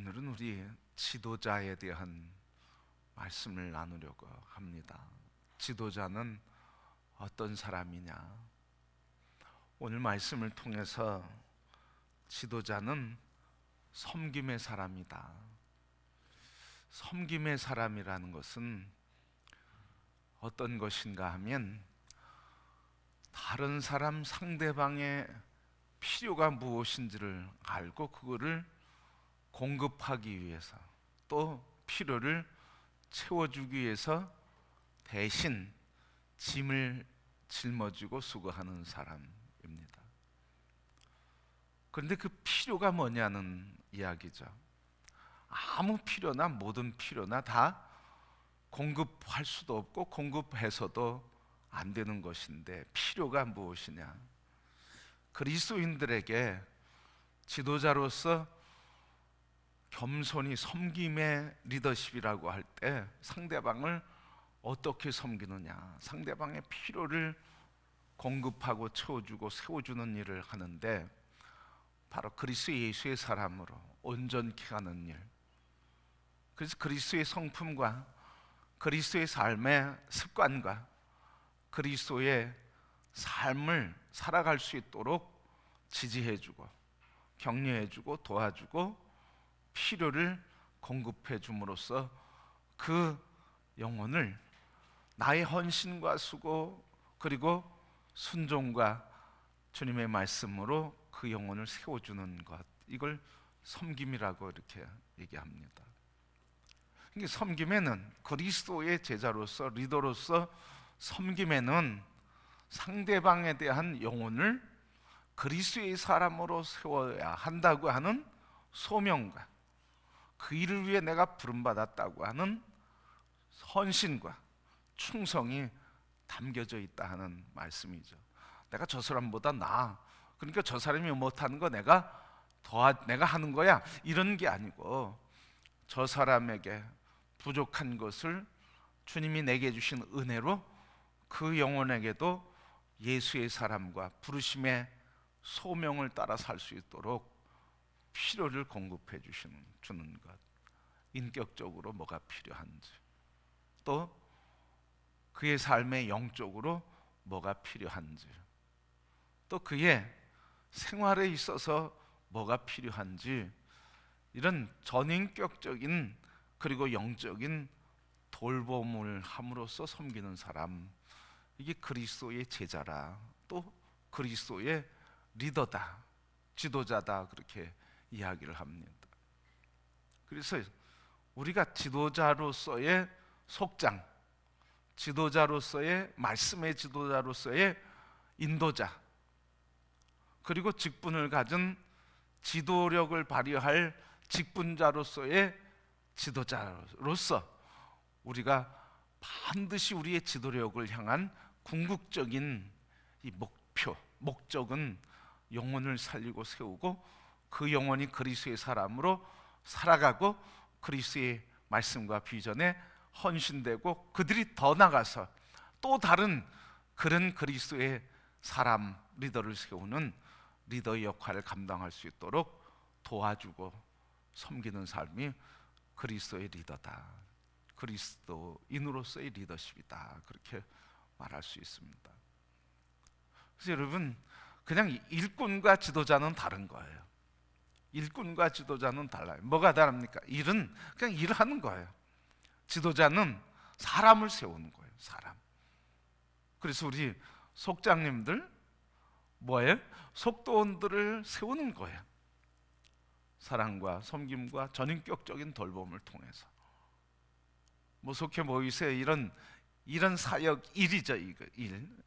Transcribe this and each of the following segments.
오늘은 우리 지도자에 대한 말씀을 나누려고 합니다. 지도자는 어떤 사람이냐? 오늘 말씀을 통해서 지도자는 섬김의 사람이다. 섬김의 사람이라는 것은 어떤 것인가 하면 다른 사람 상대방의 필요가 무엇인지를 알고 그거를 공급하기 위해서 또 필요를 채워주기 위해서 대신 짐을 짊어지고 수고하는 사람입니다. 그런데 그 필요가 뭐냐는 이야기죠. 아무 필요나 모든 필요나 다 공급할 수도 없고 공급해서도 안 되는 것인데 필요가 무엇이냐? 그리스도인들에게 지도자로서 겸손히 섬김의 리더십이라고 할 때 상대방을 어떻게 섬기느냐, 상대방의 필요를 공급하고 채워주고 세워주는 일을 하는데 바로 그리스도 예수의 사람으로 온전케 하는 일. 그래서 그리스도의 성품과 그리스도의 삶의 습관과 그리스도의 삶을 살아갈 수 있도록 지지해주고 격려해주고 도와주고 필요를 공급해 줌으로써 그 영혼을 나의 헌신과 수고 그리고 순종과 주님의 말씀으로 그 영혼을 세워주는 것, 이걸 섬김이라고 이렇게 얘기합니다. 섬김에는 그리스도의 제자로서 리더로서 섬김에는 상대방에 대한 영혼을 그리스도의 사람으로 세워야 한다고 하는 소명과 그 일을 위해 내가 부름받았다고 하는 헌신과 충성이 담겨져 있다 하는 말씀이죠. 내가 저 사람보다 나아, 그러니까 저 사람이 못하는 거 내가 하는 거야, 이런 게 아니고 저 사람에게 부족한 것을 주님이 내게 주신 은혜로 그 영혼에게도 예수의 사람과 부르심의 소명을 따라 살 수 있도록 필요를 공급해 주는 것, 인격적으로 뭐가 필요한지, 또 그의 삶의 영적으로 뭐가 필요한지, 또 그의 생활에 있어서 뭐가 필요한지, 이런 전인격적인 그리고 영적인 돌봄을 함으로써 섬기는 사람, 이게 그리스도의 제자라, 또 그리스도의 리더다, 지도자다, 그렇게 이야기를 합니다. 그래서 우리가 지도자로서의 속장, 지도자로서의 말씀의 지도자로서의 인도자, 그리고 직분을 가진 지도력을 발휘할 직분자로서의 지도자로서 우리가 반드시 우리의 지도력을 향한 궁극적인 이 목적은 영혼을 살리고 세우고 그 영혼이 그리스도의 사람으로 살아가고 그리스도의 말씀과 비전에 헌신되고 그들이 더 나가서 또 다른 그런 그리스도의 사람, 리더를 세우는 리더의 역할을 감당할 수 있도록 도와주고 섬기는 삶이 그리스도의 리더다, 그리스도인으로서의 리더십이다, 그렇게 말할 수 있습니다. 그래서 여러분, 그냥 일꾼과 지도자는 다른 거예요. 일꾼과 지도자는 달라요. 뭐가 다릅니까? 일은 그냥 일을 하는 거예요. 지도자는 사람을 세우는 거예요. 사람. 그래서 우리 속장님들 뭐예요? 속도원들을 세우는 거예요. 사랑과 섬김과 전인격적인 돌봄을 통해서. 속해 모이세 이런 사역 일이죠.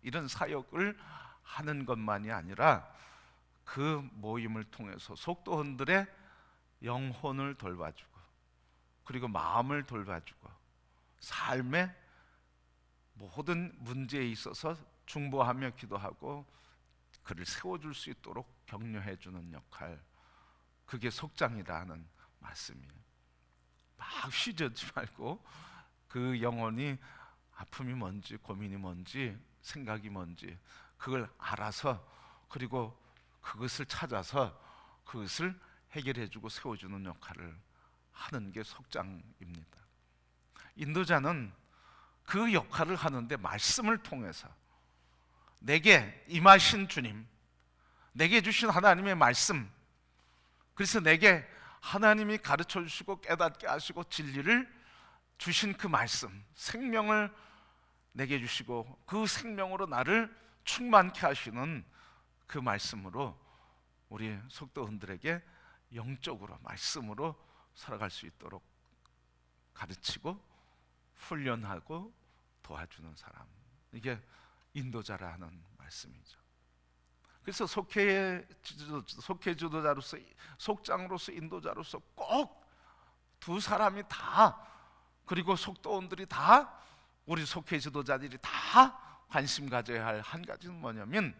이런 사역을 하는 것만이 아니라 그 모임을 통해서 속도원들의 영혼을 돌봐주고 그리고 마음을 돌봐주고 삶의 모든 문제에 있어서 중보하며 기도하고 그를 세워줄 수 있도록 격려해주는 역할, 그게 속장이라는 말씀이에요. 막 휘저지 말고 그 영혼이 아픔이 뭔지 고민이 뭔지 생각이 뭔지 그걸 알아서 그리고 그것을 찾아서 그것을 해결해주고 세워주는 역할을 하는 게 속장입니다. 인도자는 그 역할을 하는데 말씀을 통해서 내게 임하신 주님, 내게 주신 하나님의 말씀, 그래서 내게 하나님이 가르쳐 주시고 깨닫게 하시고 진리를 주신 그 말씀, 생명을 내게 주시고 그 생명으로 나를 충만케 하시는 그 말씀으로 우리 속도원들에게 영적으로 말씀으로 살아갈 수 있도록 가르치고 훈련하고 도와주는 사람, 이게 인도자라는 말씀이죠. 그래서 속회 지도자로서, 속장으로서, 인도자로서 꼭 두 사람이 다, 그리고 속도원들이 다, 우리 속회 지도자들이 다 관심 가져야 할 한 가지는 뭐냐면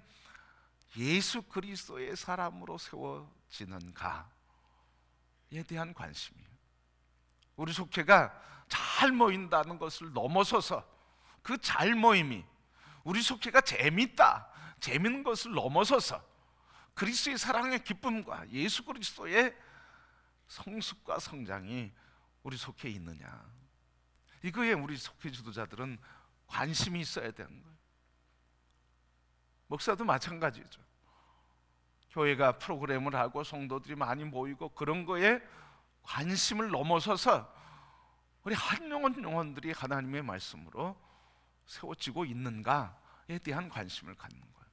예수 그리스도의 사람으로 세워지는가에 대한 관심이에요. 우리 속회가 잘 모인다는 것을 넘어서서 그 잘 모임이 우리 속회가 재밌다, 재밌는 것을 넘어서서 그리스도의 사랑의 기쁨과 예수 그리스도의 성숙과 성장이 우리 속회에 있느냐, 이거에 우리 속회 지도자들은 관심이 있어야 되는 거예요. 목사도 마찬가지죠. 교회가 프로그램을 하고 성도들이 많이 모이고 그런 거에 관심을 넘어서서 우리 한 영혼들이 하나님의 말씀으로 세워지고 있는가에 대한 관심을 갖는 거예요.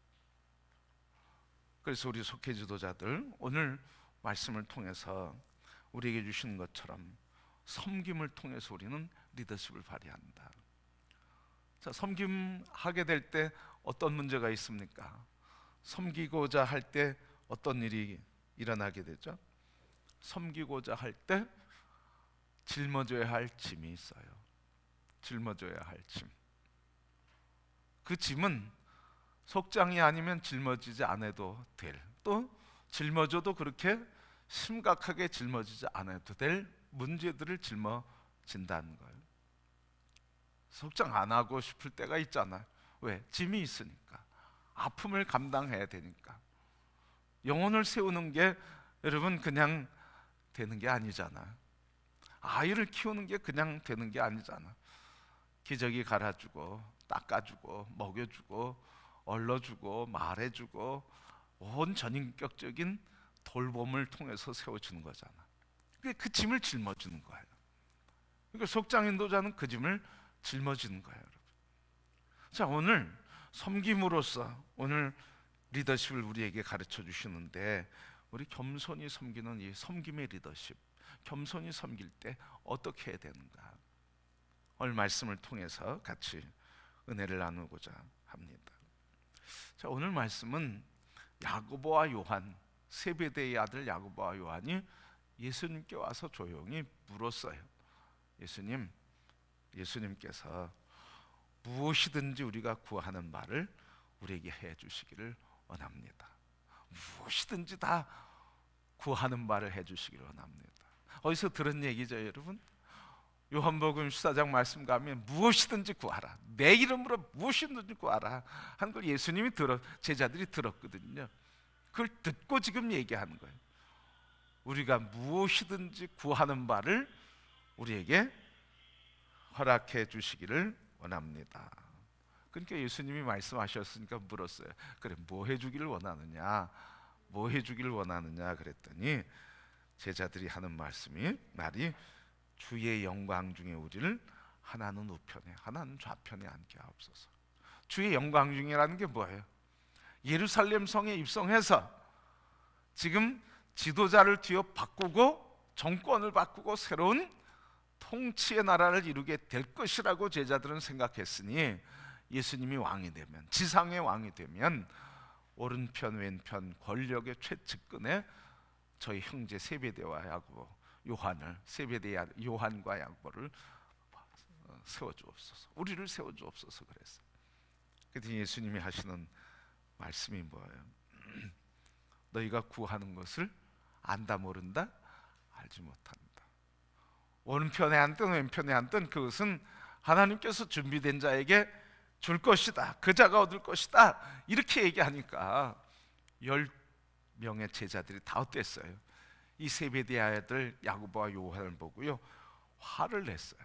그래서 우리 속회 지도자들 오늘 말씀을 통해서 우리에게 주신 것처럼 섬김을 통해서 우리는 리더십을 발휘한다. 자, 섬김하게 될 때 어떤 문제가 있습니까? 섬기고자 할 때 어떤 일이 일어나게 되죠? 섬기고자 할 때 짊어져야 할 짐이 있어요. 짊어져야 할 짐. 그 짐은 속장이 아니면 짊어지지 않아도 될, 또 짊어져도 그렇게 심각하게 짊어지지 않아도 될 문제들을 짊어진다는 거예요. 속장 안 하고 싶을 때가 있잖아요. 왜? 짐이 있으니까, 아픔을 감당해야 되니까. 영혼을 세우는 게 여러분 그냥 되는 게 아니잖아요. 아이를 키우는 게 그냥 되는 게 아니잖아. 기저귀 갈아주고 닦아주고 먹여주고 얼러주고 말해주고 온 전인격적인 돌봄을 통해서 세워주는 거잖아. 그 짐을 짊어지는 거예요. 그러니까 속장 인도자는 그 짐을 짊어지는 거예요, 여러분. 자, 오늘 섬김으로써 오늘 리더십을 우리에게 가르쳐 주시는데, 우리 겸손히 섬기는 이 섬김의 리더십, 겸손히 섬길 때 어떻게 해야 되는가, 오늘 말씀을 통해서 같이 은혜를 나누고자 합니다. 자, 오늘 말씀은 야고보와 요한, 세베대의 아들 야고보와 요한이 예수님께 와서 조용히 물었어요. 예수님께서 무엇이든지 우리가 구하는 말을 우리에게 해 주시기를 원합니다. 무엇이든지 다 구하는 말을 해 주시기를 원합니다. 어디서 들은 얘기죠, 여러분? 요한복음 14장 말씀 가면 무엇이든지 구하라, 내 이름으로 무엇이든지 구하라 하는 걸 예수님이 제자들이 들었거든요. 그걸 듣고 지금 얘기하는 거예요. 우리가 무엇이든지 구하는 바를 우리에게 허락해 주시기를 원합니다. 그러니까 예수님이 말씀하셨으니까 물었어요. 그래, 뭐 해주기를 원하느냐, 뭐 해주기를 원하느냐 그랬더니 제자들이 하는 말이 주의 영광 중에 우리를 하나는 우편에 하나는 좌편에 앉게 하옵소서. 주의 영광 중이라는 게 뭐예요? 예루살렘 성에 입성해서 지금 지도자를 뒤엎 바꾸고 정권을 바꾸고 새로운 통치의 나라를 이루게 될 것이라고 제자들은 생각했으니, 예수님이 왕이 되면, 지상의 왕이 되면 오른편 왼편 권력의 최측근에 저희 형제 세베대와 야고보, 세베대 요한과 야고보를 세워주옵소서, 우리를 세워주옵소서 그랬어요. 그랬더니 예수님이 하시는 말씀이 뭐예요? 너희가 구하는 것을 안다 모른다? 알지 못한다. 오른편에 앉든 왼편에 앉든 그것은 하나님께서 준비된 자에게 줄 것이다, 그 자가 얻을 것이다, 이렇게 얘기하니까 10명의 제자들이 다 어땠어요? 이 세베대의 아들 야고보와 요한을 보고요, 화를 냈어요.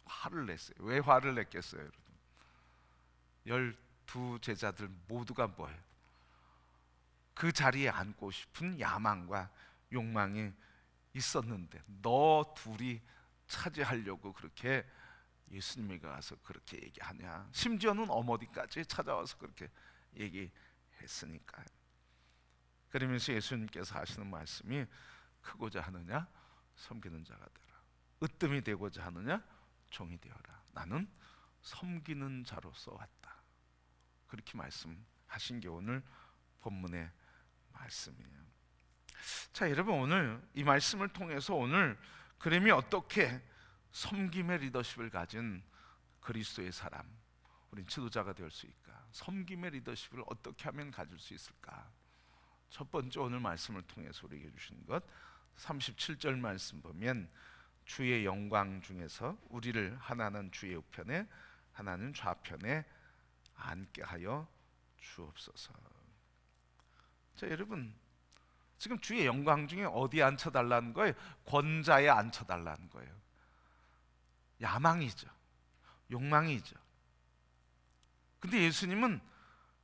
화를 냈어요. 왜 화를 냈겠어요, 여러분? 12 제자들 모두가 뭐예요? 그 자리에 앉고 싶은 야망과 욕망이 있었는데 너 둘이 차지하려고 그렇게 예수님에게 가서 그렇게 얘기하냐? 심지어는 어머니까지 찾아와서 그렇게 얘기했으니까요. 그러면서 예수님께서 하시는 말씀이, 크고자 하느냐 섬기는 자가 되라, 으뜸이 되고자 하느냐 종이 되어라. 나는 섬기는 자로서 왔다. 그렇게 말씀하신 게 오늘 본문의 말씀이에요. 자, 여러분, 오늘 이 말씀을 통해서 오늘 그림이 어떻게 섬김의 리더십을 가진 그리스도의 사람, 우린 지도자가 될 수 있을까? 섬김의 리더십을 어떻게 하면 가질 수 있을까? 첫 번째, 오늘 말씀을 통해서 우리에게 주신 것 37절 말씀 보면, 주의 영광 중에서 우리를 하나는 주의 우편에 하나는 좌편에 앉게 하여 주옵소서. 자, 여러분, 지금 주의 영광 중에 어디에 앉혀달라는 거예요? 권자에 앉혀달라는 거예요. 야망이죠, 욕망이죠. 근데 예수님은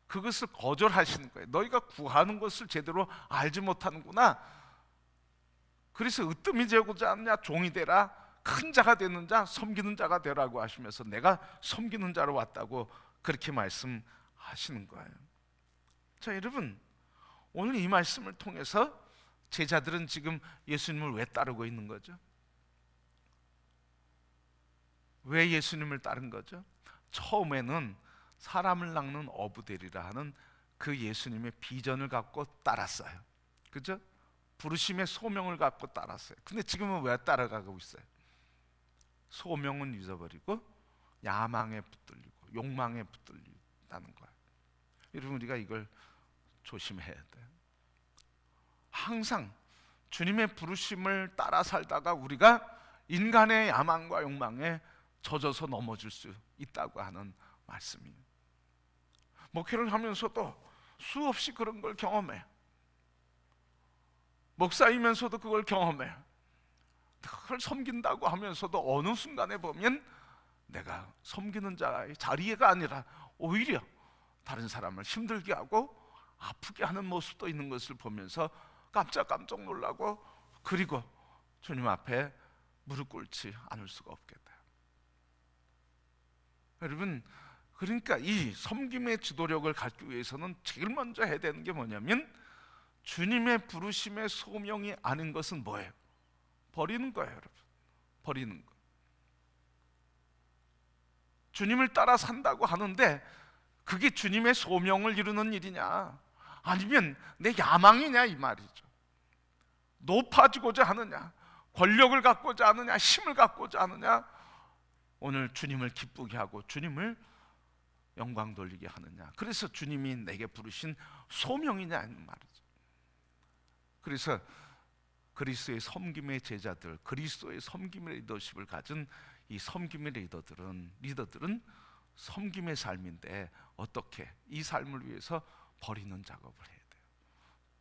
그것을 거절하시는 거예요. 너희가 구하는 것을 제대로 알지 못하는구나. 그래서 으뜸이 되고자 하느냐 종이 되라, 큰 자가 되는 자, 섬기는 자가 되라고 하시면서 내가 섬기는 자로 왔다고 그렇게 말씀하시는 거예요. 자, 여러분, 오늘 이 말씀을 통해서 제자들은 지금 예수님을 왜 따르고 있는 거죠? 왜 예수님을 따른 거죠? 처음에는 사람을 낚는 어부되리라 하는 그 예수님의 비전을 갖고 따랐어요. 그죠? 부르심의 소명을 갖고 따랐어요. 근데 지금은 왜 따라가고 있어요? 소명은 잊어버리고 야망에 붙들리고 욕망에 붙들린다는 거예요. 여러분, 우리가 이걸 조심해야 돼요. 항상 주님의 부르심을 따라 살다가 우리가 인간의 야망과 욕망에 젖어서 넘어질 수 있다고 하는 말씀이에요. 목회를 하면서도 수없이 그런 걸 경험해요. 목사이면서도 그걸 경험해요. 그걸 섬긴다고 하면서도 어느 순간에 보면 내가 섬기는 자의 자리가 아니라 오히려 다른 사람을 힘들게 하고 아프게 하는 모습도 있는 것을 보면서 깜짝 놀라고, 그리고 주님 앞에 무릎 꿇지 않을 수가 없게 돼요. 여러분, 그러니까 이 섬김의 지도력을 갖기 위해서는 제일 먼저 해야 되는 게 뭐냐면, 주님의 부르심의 소명이 아닌 것은 뭐예요? 버리는 거예요, 여러분. 버리는 거. 주님을 따라 산다고 하는데 그게 주님의 소명을 이루는 일이냐, 아니면 내 야망이냐, 이 말이죠. 높아지고자 하느냐, 권력을 갖고자 하느냐, 힘을 갖고자 하느냐, 오늘 주님을 기쁘게 하고 주님을 영광 돌리게 하느냐, 그래서 주님이 내게 부르신 소명이냐, 이 말이죠. 그래서 그리스도의 섬김의 제자들, 그리스도의 섬김의 리더십을 가진 이 섬김의 리더들은 섬김의 삶인데 어떻게 이 삶을 위해서 버리는 작업을 해야 돼요.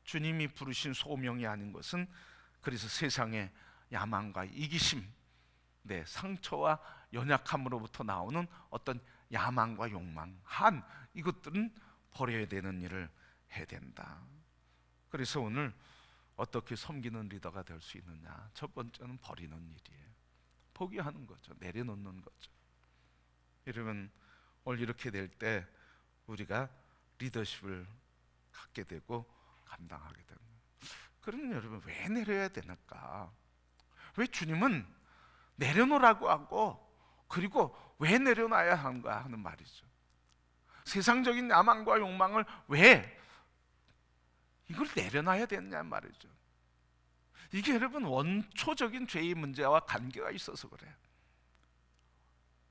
주님이 부르신 소명이 아닌 것은 그래서 세상의 야망과 이기심, 상처와 연약함으로부터 나오는 어떤 야망과 욕망, 이것들은 버려야 되는 일을 해야 된다. 그래서 오늘 어떻게 섬기는 리더가 될 수 있느냐, 첫 번째는 버리는 일이에요. 포기하는 거죠. 내려놓는 거죠. 여러분, 오늘 이렇게 될 때 우리가 리더십을 갖게 되고 감당하게 됩니다. 그러면 여러분, 왜 내려야 되는가? 왜 주님은 내려놓으라고 하고, 그리고 왜 내려놔야 하는가 하는 말이죠. 세상적인 야망과 욕망을 왜 이걸 내려놔야 되느냐 말이죠. 이게 여러분 원초적인 죄의 문제와 관계가 있어서 그래요.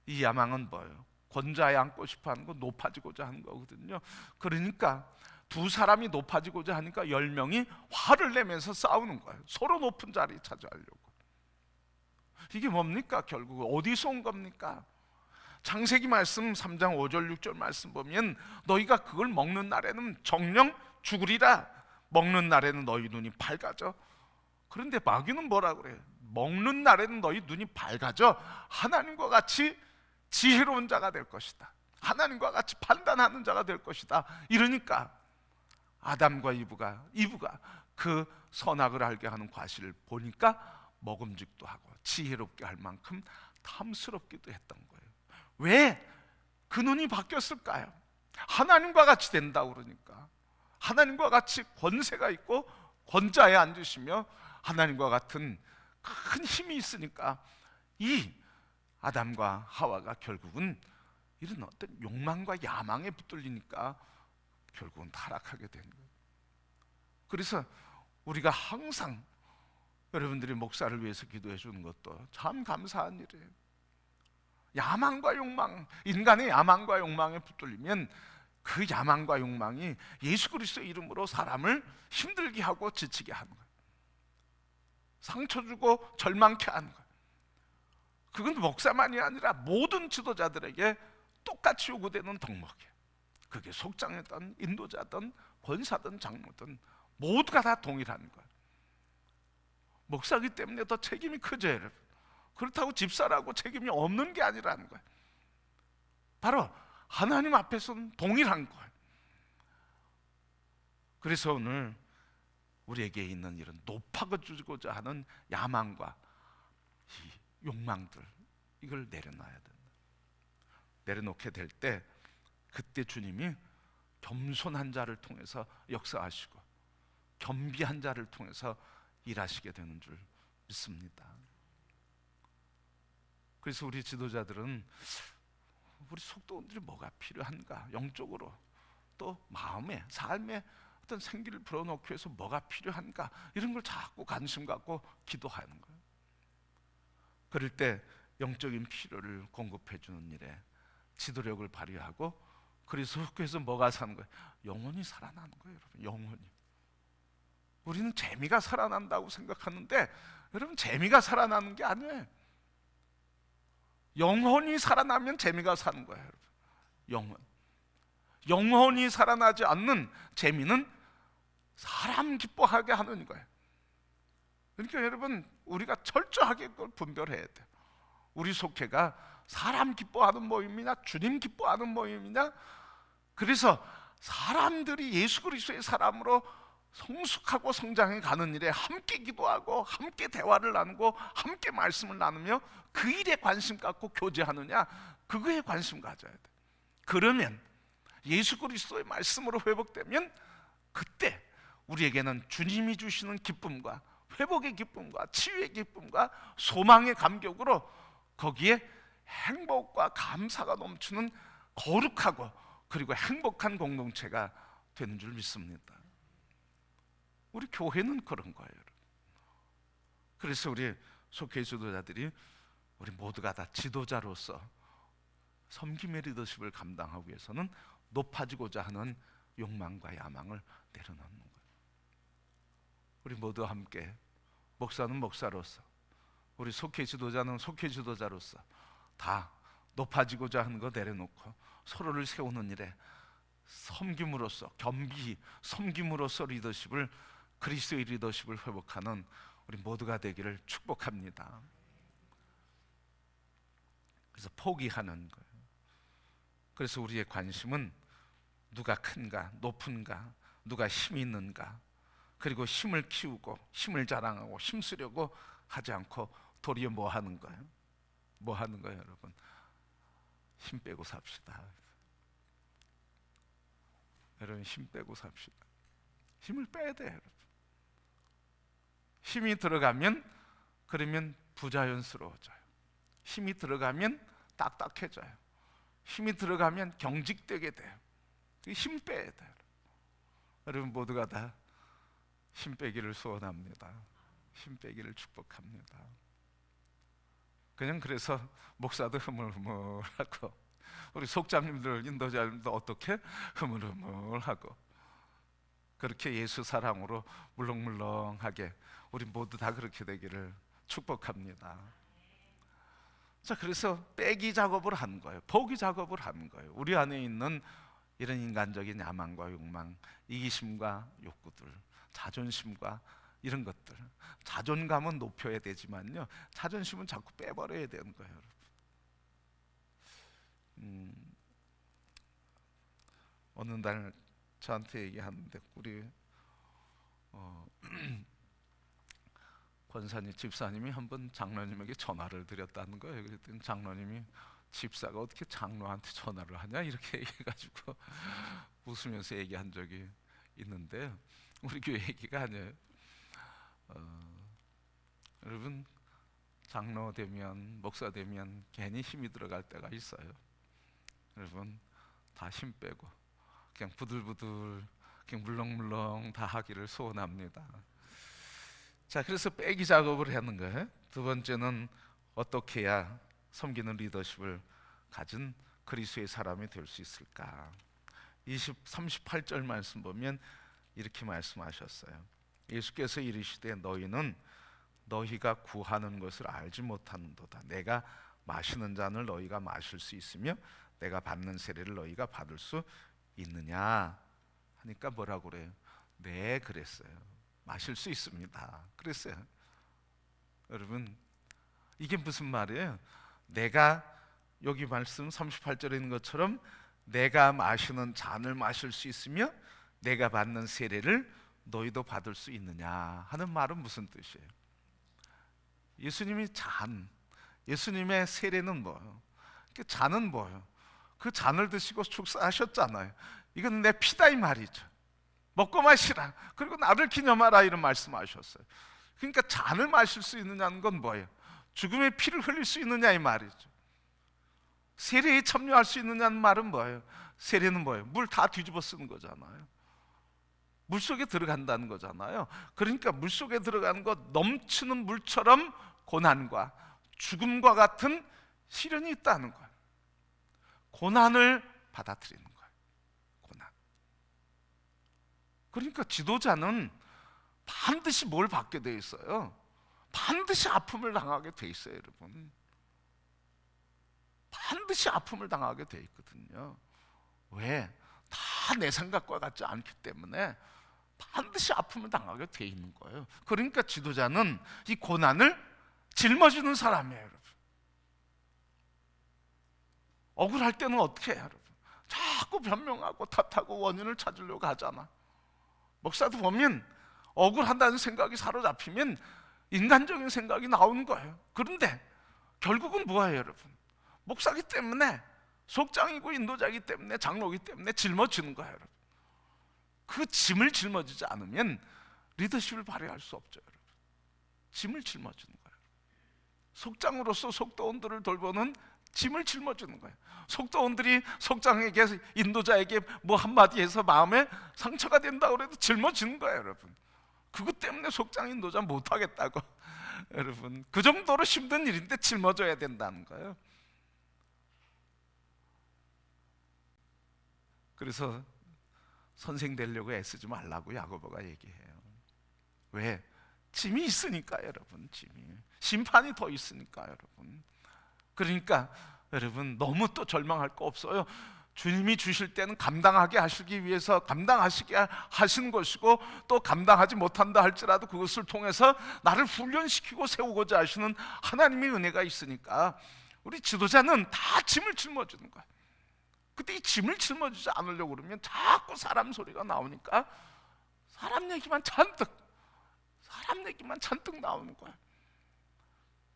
이 야망은 뭐예요? 권좌에 앉고 싶어 하는 거, 높아지고자 하는 거거든요. 그러니까 두 사람이 높아지고자 하니까 10명이 화를 내면서 싸우는 거예요. 서로 높은 자리 차지하려고. 이게 뭡니까? 결국 어디서 온 겁니까? 창세기 말씀 3장 5절 6절 말씀 보면 너희가 그걸 먹는 날에는 정령 죽으리라. 먹는 날에는 너희 눈이 밝아져. 그런데 마귀는 뭐라 그래요? 먹는 날에는 너희 눈이 밝아져 하나님과 같이 지혜로운 자가 될 것이다. 하나님과 같이 판단하는 자가 될 것이다. 이러니까 아담과 이브가 그 선악을 알게 하는 과실을 보니까 먹음직도 하고 지혜롭게 할 만큼 탐스럽기도 했던 거예요. 왜 그 눈이 바뀌었을까요? 하나님과 같이 된다고 그러니까, 하나님과 같이 권세가 있고 권자에 앉으시며 하나님과 같은 큰 힘이 있으니까 이 아담과 하와가 결국은 이런 어떤 욕망과 야망에 붙들리니까 결국은 타락하게 된 거예요. 그래서 우리가 항상 여러분들이 목사를 위해서 기도해 주는 것도 참 감사한 일이에요. 야망과 욕망, 인간의 야망과 욕망에 붙들리면 그 야망과 욕망이 예수 그리스도의 이름으로 사람을 힘들게 하고 지치게 하는 거예요. 상처 주고 절망케 하는 거예요. 그건 목사만이 아니라 모든 지도자들에게 똑같이 요구되는 덕목이에요. 그게 속장이든 인도자든 권사든 장로든 모두가 다 동일한 거예요. 목사기 때문에 더 책임이 크죠, 여러분. 그렇다고 집사라고 책임이 없는 게 아니라는 거예요. 바로 하나님 앞에서는 동일한 거예요. 그래서 오늘 우리에게 있는 이런 높아지고자 하는 야망과 이 욕망들, 이걸 내려놔야 된다. 내려놓게 될 때 그때 주님이 겸손한 자를 통해서 역사하시고 겸비한 자를 통해서 일하시게 되는 줄 믿습니다. 그래서 우리 지도자들은 우리 속도원들이 뭐가 필요한가, 영적으로 또 마음에, 삶에 어떤 생기를 불어넣기 위해서 뭐가 필요한가, 이런 걸 자꾸 관심 갖고 기도하는 거예요. 그럴 때 영적인 필요를 공급해 주는 일에 지도력을 발휘하고, 그래서 속에서 뭐가 사는 거예요? 영혼이 살아나는 거예요, 여러분. 영혼이. 우리는 재미가 살아난다고 생각하는데 여러분, 재미가 살아나는 게 아니에요. 영혼이 살아나면 재미가 사는 거예요, 여러분. 영혼이 살아나지 않는 재미는 사람 기뻐하게 하는 거예요. 그러니까 여러분, 우리가 철저하게 그걸 분별해야 돼요. 우리 속회가 사람 기뻐하는 모임이냐 주님 기뻐하는 모임이냐. 그래서 사람들이 예수 그리스도의 사람으로 성숙하고 성장해 가는 일에 함께 기도하고 함께 대화를 나누고 함께 말씀을 나누며 그 일에 관심 갖고 교제하느냐, 그거에 관심 가져야 돼. 그러면 예수 그리스도의 말씀으로 회복되면 그때 우리에게는 주님이 주시는 기쁨과 회복의 기쁨과 치유의 기쁨과 소망의 감격으로 거기에 행복과 감사가 넘치는 거룩하고 그리고 행복한 공동체가 되는 줄 믿습니다. 우리 교회는 그런 거예요. 그래서 우리 속회 지도자들이 우리 모두가 다 지도자로서 섬김의 리더십을 감당하기 위해서는 높아지고자 하는 욕망과 야망을 내려놓는 거예요. 우리 모두 함께, 목사는 목사로서, 우리 속회 지도자는 속회 지도자로서 다 높아지고자 하는 거 내려놓고 서로를 세우는 일에 섬김으로써, 겸비 섬김으로써 리더십을, 그리스도의 리더십을 회복하는 우리 모두가 되기를 축복합니다. 그래서 포기하는 거예요. 그래서 우리의 관심은 누가 큰가, 높은가, 누가 힘이 있는가, 그리고 힘을 키우고 힘을 자랑하고 힘쓰려고 하지 않고 도리어 뭐 하는 거예요? 뭐 하는 거예요, 여러분? 힘 빼고 삽시다. 여러분, 힘 빼고 삽시다. 힘을 빼야 돼요, 여러분. 힘이 들어가면, 그러면 부자연스러워져요. 힘이 들어가면 딱딱해져요. 힘이 들어가면 경직되게 돼요. 힘 빼야 돼요. 여러분 모두가 다 힘 빼기를 소원합니다. 힘 빼기를 축복합니다. 그냥 그래서 목사도 흐물흐물하고 우리 속장님들, 인도자님도 어떻게 흐물흐물하고 그렇게 예수 사랑으로 물렁물렁하게 우리 모두 다 그렇게 되기를 축복합니다. 자, 그래서 빼기 작업을 하는 거예요. 포기 작업을 하는 거예요. 우리 안에 있는 이런 인간적인 야망과 욕망, 이기심과 욕구들, 자존심과 이런 것들. 자존감은 높여야 되지만요, 자존심은 자꾸 빼버려야 되는 거예요, 여러분. 어느 날 저한테 얘기하는데, 우리 권사님, 집사님이 한번 장로님에게 전화를 드렸다는 거예요. 그랬더니 장로님이, 집사가 어떻게 장로한테 전화를 하냐 이렇게 얘기해가지고 웃으면서 얘기한 적이 있는데, 우리 교회 얘기가 아니에요. 여러분, 장로 되면, 목사 되면 괜히 힘이 들어갈 때가 있어요. 여러분, 다 힘 빼고 그냥 부들부들, 그냥 물렁물렁 다 하기를 소원합니다. 자, 그래서 빼기 작업을 하는 거예요. 두 번째는 어떻게 해야 섬기는 리더십을 가진 그리스도의 사람이 될 수 있을까? 38절 말씀 보면 이렇게 말씀하셨어요. 예수께서 이르시되 너희는 너희가 구하는 것을 알지 못하는도다. 내가 마시는 잔을 너희가 마실 수 있으며 내가 받는 세례를 너희가 받을 수 있느냐 하니까 뭐라고 그래요? 네, 그랬어요. 마실 수 있습니다. 그랬어요. 여러분, 이게 무슨 말이에요? 내가 여기 말씀 38절에 있는 것처럼 내가 마시는 잔을 마실 수 있으며 내가 받는 세례를 너희도 받을 수 있느냐 하는 말은 무슨 뜻이에요? 예수님이 잔, 예수님의 세례는 뭐예요? 그 잔은 뭐예요? 그 잔을 드시고 축사하셨잖아요. 이건 내 피다 이 말이죠. 먹고 마시라, 그리고 나를 기념하라, 이런 말씀하셨어요. 그러니까 잔을 마실 수 있느냐는 건 뭐예요? 죽음의 피를 흘릴 수 있느냐 이 말이죠. 세례에 참여할 수 있느냐는 말은 뭐예요? 세례는 뭐예요? 물 다 뒤집어 쓰는 거잖아요. 물 속에 들어간다는 거잖아요. 그러니까 물 속에 들어가는 것, 넘치는 물처럼 고난과 죽음과 같은 시련이 있다는 거예요. 고난을 받아들이는 거예요. 고난. 그러니까 지도자는 반드시 뭘 받게 돼 있어요? 반드시 아픔을 당하게 돼 있어요, 여러분. 반드시 아픔을 당하게 돼 있거든요. 왜? 다 내 생각과 같지 않기 때문에 반드시 아픔을 당하게 돼 있는 거예요. 그러니까 지도자는 이 고난을 짊어지는 사람이에요, 여러분. 억울할 때는 어떻게 해요, 여러분? 자꾸 변명하고 탓하고 원인을 찾으려고 하잖아. 목사도 보면 억울한다는 생각이 사로잡히면 인간적인 생각이 나오는 거예요. 그런데 결국은 뭐예요, 여러분? 목사기 때문에, 속장이고 인도자이기 때문에, 장로이기 때문에 짊어지는 거예요, 여러분. 그 짐을 짊어지지 않으면 리더십을 발휘할 수 없죠, 여러분. 짐을 짊어지는 거예요. 속장으로서 속도원들을 돌보는 짐을 짊어지는 거예요. 속도원들이 속장에게, 인도자에게 뭐 한마디 해서 마음에 상처가 된다고 해도 짊어지는 거예요, 여러분. 그것 때문에 속장 인도자 못하겠다고 여러분, 그 정도로 힘든 일인데 짊어져야 된다는 거예요. 그래서 선생 되려고 애쓰지 말라고 야고보가 얘기해요. 왜? 짐이 있으니까, 여러분. 짐이, 심판이 더 있으니까, 여러분. 그러니까 여러분, 너무 또 절망할 거 없어요. 주님이 주실 때는 감당하게 하시기 위해서 감당하시게 하시는 것이고, 또 감당하지 못한다 할지라도 그것을 통해서 나를 훈련시키고 세우고자 하시는 하나님의 은혜가 있으니까 우리 지도자는 다 짐을 짊어지는 거예요. 근데 이 짐을 짊어지지 않으려고 그러면 자꾸 사람 소리가 나오니까 사람 얘기만 잔뜩 나오는 거예요.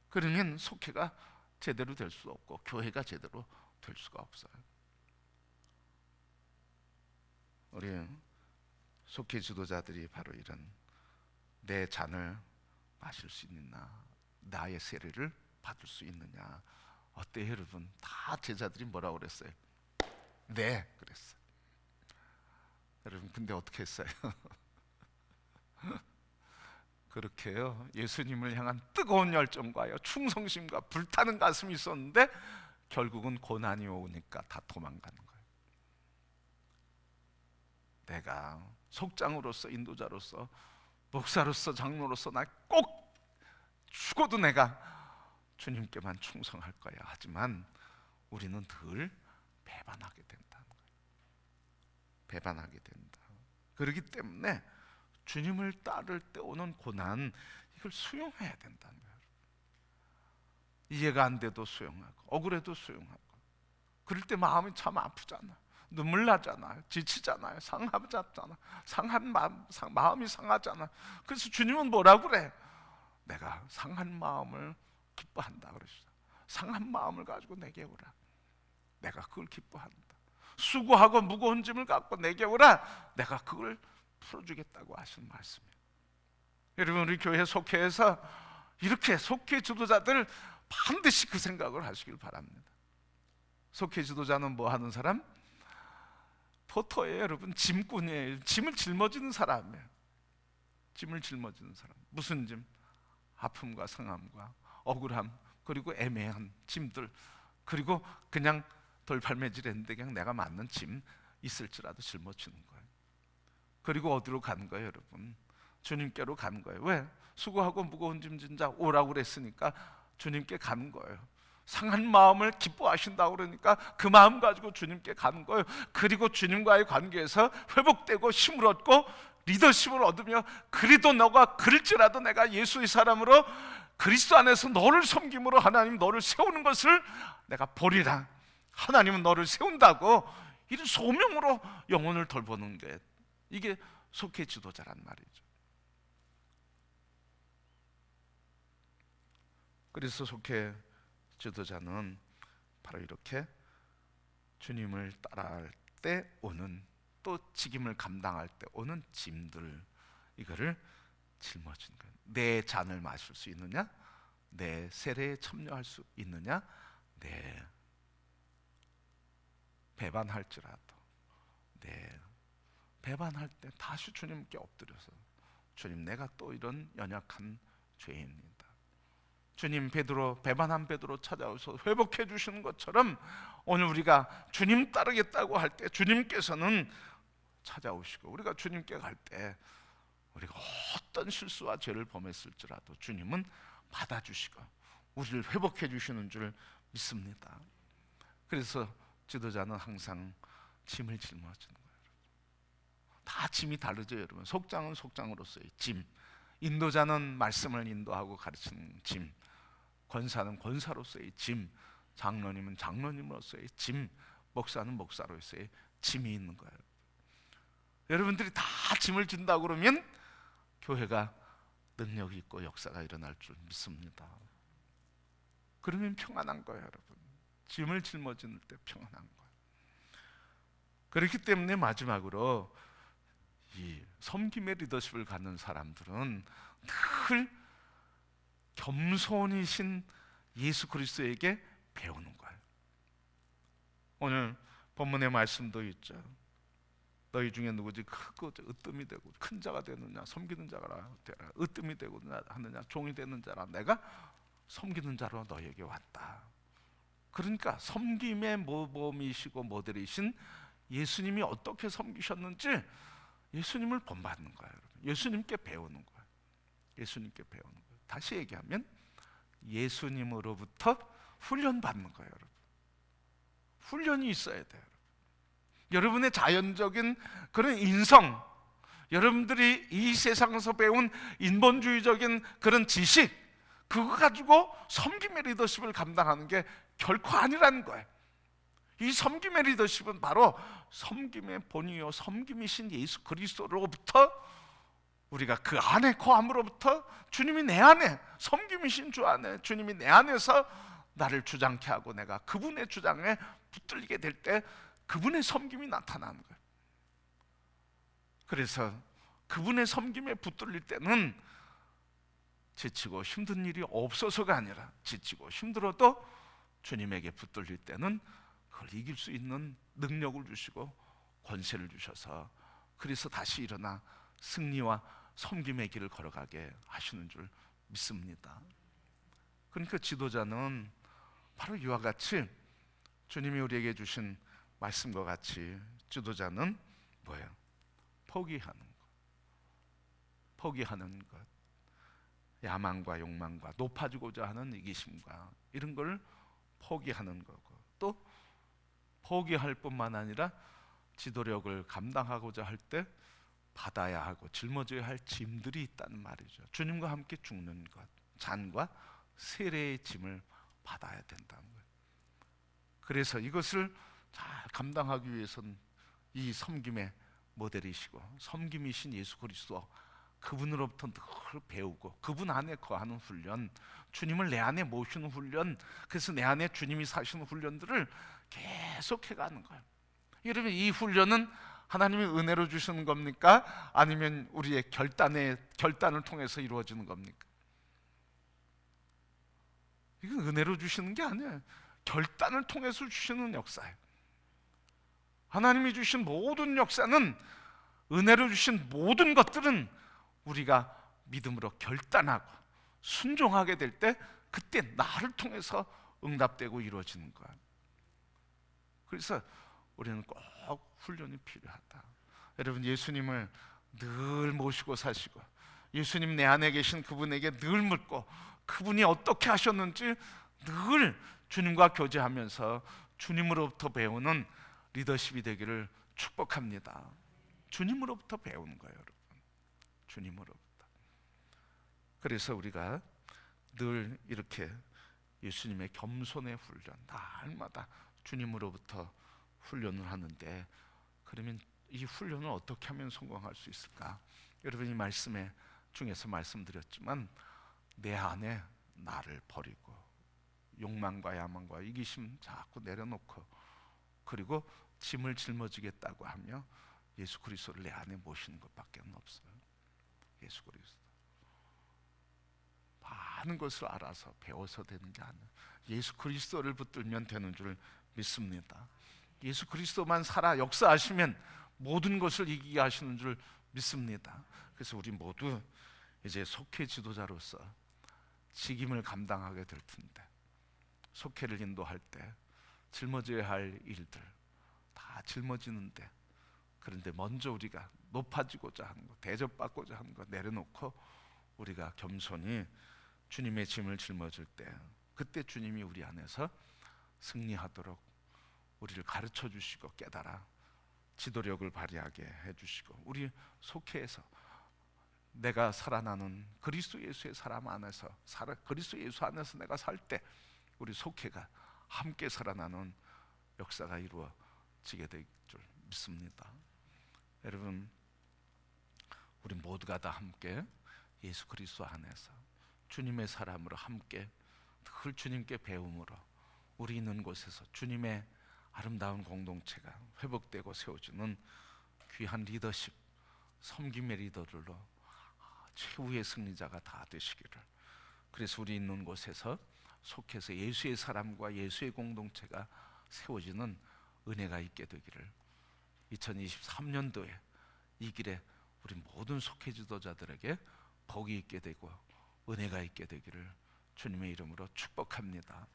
그러면 속회가 제대로 될 수 없고 교회가 제대로 될 수가 없어요. 우리 속회 지도자들이 바로 이런, 내 잔을 마실 수 있느냐, 나의 세례를 받을 수 있느냐. 어때요, 여러분? 다 제자들이 뭐라고 그랬어요? 네, 그랬어요. 여러분, 근데 어떻게 했어요? 그렇게요, 예수님을 향한 뜨거운 열정과요, 충성심과 불타는 가슴이 있었는데 결국은 고난이 오니까 다 도망가는 거예요. 내가 속장으로서, 인도자로서, 목사로서, 장로로서 나 꼭 죽어도 내가 주님께만 충성할 거야. 하지만 우리는 늘 배반하게 된다는 거예요. 배반하게 된다. 그렇기 때문에 주님을 따를 때 오는 고난, 이걸 수용해야 된다는 거예요. 이해가 안 돼도 수용하고, 억울해도 수용하고. 그럴 때 마음이 참 아프잖아. 눈물 나잖아요. 지치잖아요. 상하잖아. 상한 마음이 상하잖아. 그래서 주님은 뭐라 그래? 내가 상한 마음을 기뻐한다 그러시죠. 상한 마음을 가지고 내게 오라. 내가 그걸 기뻐한다. 수고하고 무거운 짐을 갖고 내게 오라. 내가 그걸 풀어주겠다고 하시는 말씀이에요. 여러분, 우리 교회 속회에서 이렇게 속회 지도자들 반드시 그 생각을 하시길 바랍니다. 속회 지도자는 뭐 하는 사람? 포터예요, 여러분. 짐꾼이에요. 짐을 짊어지는 사람이에요. 짐을 짊어지는 사람. 무슨 짐? 아픔과 상함과 억울함, 그리고 애매한 짐들, 그리고 그냥 돌팔매질했는데 그냥 내가 맞는 짐 있을지라도 짊어지는 거예요. 그리고 어디로 가는 거예요, 여러분? 주님께로 가는 거예요. 왜? 수고하고 무거운 짐 진 자 오라고 그랬으니까 주님께 가는 거예요. 상한 마음을 기뻐하신다고 그러니까 그 마음 가지고 주님께 가는 거예요. 그리고 주님과의 관계에서 회복되고 힘을 얻고 리더십을 얻으며, 그래도 너가 그럴지라도 내가 예수의 사람으로 그리스도 안에서 너를 섬김으로 하나님 너를 세우는 것을 내가 보리라. 하나님은 너를 세운다고, 이런 소명으로 영혼을 돌보는 게 이게 속회 지도자란 말이죠. 그래서 속회 지도자는 바로 이렇게 주님을 따라할 때 오는, 또 직임을 감당할 때 오는 짐들, 이거를 짊어지는 거예요. 내 잔을 마실 수 있느냐? 내 세례에 참여할 수 있느냐? 내 배반할지라도, 내 배반할 때 다시 주님께 엎드려서, 주님, 내가 또 이런 연약한 죄인입니다. 주님, 베드로, 배반한 베드로 찾아오셔서 회복해 주시는 것처럼 오늘 우리가 주님 따르겠다고 할 때 주님께서는 찾아오시고, 우리가 주님께 갈 때 우리가 어떤 실수와 죄를 범했을지라도 주님은 받아주시고 우리를 회복해 주시는 줄 믿습니다. 그래서 지도자는 항상 짐을 짊어지는 거예요. 다 짐이 다르죠, 여러분. 속장은 속장으로서의 짐, 인도자는 말씀을 인도하고 가르치는 짐, 권사는 권사로서의 짐, 장로님은 장로님으로서의 짐, 목사는 목사로서의 짐이 있는 거예요. 여러분들이 다 짐을 진다고 그러면 교회가 능력이 있고 역사가 일어날 줄 믿습니다. 그러면 평안한 거예요, 여러분. 짐을 짊어지는 때 평안한 거예요. 그렇기 때문에 마지막으로 이 섬김의 리더십을 갖는 사람들은 늘 겸손이신 예수 그리스도에게 배우는 거예요. 오늘 본문의 말씀도 있죠. 너희 중에 누구지 크고 으뜸이 되고 큰 자가 되느냐, 섬기는 자가 되라. 으뜸이 되고 하느냐, 종이 되는 자라. 내가 섬기는 자로 너에게 왔다. 그러니까 섬김의 모범이시고 모델이신 예수님이 어떻게 섬기셨는지 예수님을 본받는 거예요, 여러분. 예수님께 배우는 거예요. 예수님께 배우는 거예요. 다시 얘기하면 예수님으로부터 훈련받는 거예요, 여러분. 훈련이 있어야 돼요. 여러분의 자연적인 그런 인성, 여러분들이 이 세상에서 배운 인본주의적인 그런 지식, 그거 가지고 섬김의 리더십을 감당하는 게 결코 아니라는 거예요. 이 섬김의 리더십은 바로 섬김의 본이요 섬김이신 예수 그리스도로부터, 우리가 그 안에 거함으로부터, 주님이 내 안에, 섬김이신 주 안에 주님이 내 안에서 나를 주장케 하고 내가 그분의 주장에 붙들리게 될 때 그분의 섬김이 나타나는 거예요. 그래서 그분의 섬김에 붙들릴 때는 지치고 힘든 일이 없어서가 아니라, 지치고 힘들어도 주님에게 붙들릴 때는 그걸 이길 수 있는 능력을 주시고 권세를 주셔서, 그래서 다시 일어나 승리와 섬김의 길을 걸어가게 하시는 줄 믿습니다. 그러니까 지도자는 바로 이와 같이 주님이 우리에게 주신 말씀과 같이 지도자는 뭐예요? 포기하는 것. 포기하는 것. 야망과 욕망과 높아지고자 하는 이기심과 이런 걸 포기하는 거고, 또 포기할 뿐만 아니라 지도력을 감당하고자 할 때 받아야 하고 짊어져야 할 짐들이 있다는 말이죠. 주님과 함께 죽는 것, 잔과 세례의 짐을 받아야 된다는 거예요. 그래서 이것을 잘 감당하기 위해서는 이 섬김의 모델이시고 섬김이신 예수 그리스도, 그분으로부터 늘 배우고 그분 안에 거하는 훈련, 주님을 내 안에 모시는 훈련, 그래서 내 안에 주님이 사시는 훈련들을 계속 해가는 거예요. 여러분, 이 훈련은 하나님이 은혜로 주시는 겁니까? 아니면 우리의 결단을 통해서 이루어지는 겁니까? 이건 은혜로 주시는 게 아니에요. 결단을 통해서 주시는 역사예요. 하나님이 주신 모든 역사는, 은혜로 주신 모든 것들은 우리가 믿음으로 결단하고 순종하게 될 때, 그때 나를 통해서 응답되고 이루어지는 거예요. 그래서 우리는 꼭 훈련이 필요하다. 여러분, 예수님을 늘 모시고 사시고 예수님 내 안에 계신 그분에게 늘 묻고 그분이 어떻게 하셨는지 늘 주님과 교제하면서 주님으로부터 배우는 리더십이 되기를 축복합니다. 주님으로부터 배우는 거예요, 여러분. 주님으로부터. 그래서 우리가 늘 이렇게 예수님의 겸손의 훈련, 날마다 주님으로부터 훈련을 하는데, 그러면 이 훈련을 어떻게 하면 성공할 수 있을까? 여러분이 말씀에 중에서 말씀드렸지만, 내 안에 나를 버리고 욕망과 야망과 이기심 자꾸 내려놓고, 그리고 짐을 짊어지겠다고 하며 예수 그리스도를 내 안에 모시는 것밖에 없어요. 예수 그리스도. 많은 것을 알아서 배워서 되는 게 아니에요. 예수 그리스도를 붙들면 되는 줄 믿습니다. 예수 그리스도만 살아 역사하시면 모든 것을 이기게 하시는 줄 믿습니다. 그래서 우리 모두 이제 속회 지도자로서 직임을 감당하게 될 텐데, 속회를 인도할 때 짊어져야 할 일들 다 짊어지는데, 그런데 먼저 우리가 높아지고자 하는 것, 대접받고자 하는 것 내려놓고 우리가 겸손히 주님의 짐을 짊어질 때, 그때 주님이 우리 안에서 승리하도록 우리를 가르쳐 주시고 깨달아 지도력을 발휘하게 해주시고, 우리 속회에서 내가 살아나는 그리스도 예수의 사람 안에서 그리스도 예수 안에서 내가 살 때 우리 속회가 함께 살아나는 역사가 이루어지게 될 줄 믿습니다. 여러분, 우리 모두가 다 함께 예수 그리스도 안에서 주님의 사람으로 함께 늘 주님께 배움으로 우리 있는 곳에서 주님의 아름다운 공동체가 회복되고 세워지는 귀한 리더십, 섬김의 리더들로 최후의 승리자가 다 되시기를, 그래서 우리 있는 곳에서 속해서 예수의 사람과 예수의 공동체가 세워지는 은혜가 있게 되기를, 2023년도에 이 길에 우리 모든 속회 지도자들에게 복이 있게 되고 은혜가 있게 되기를 주님의 이름으로 축복합니다.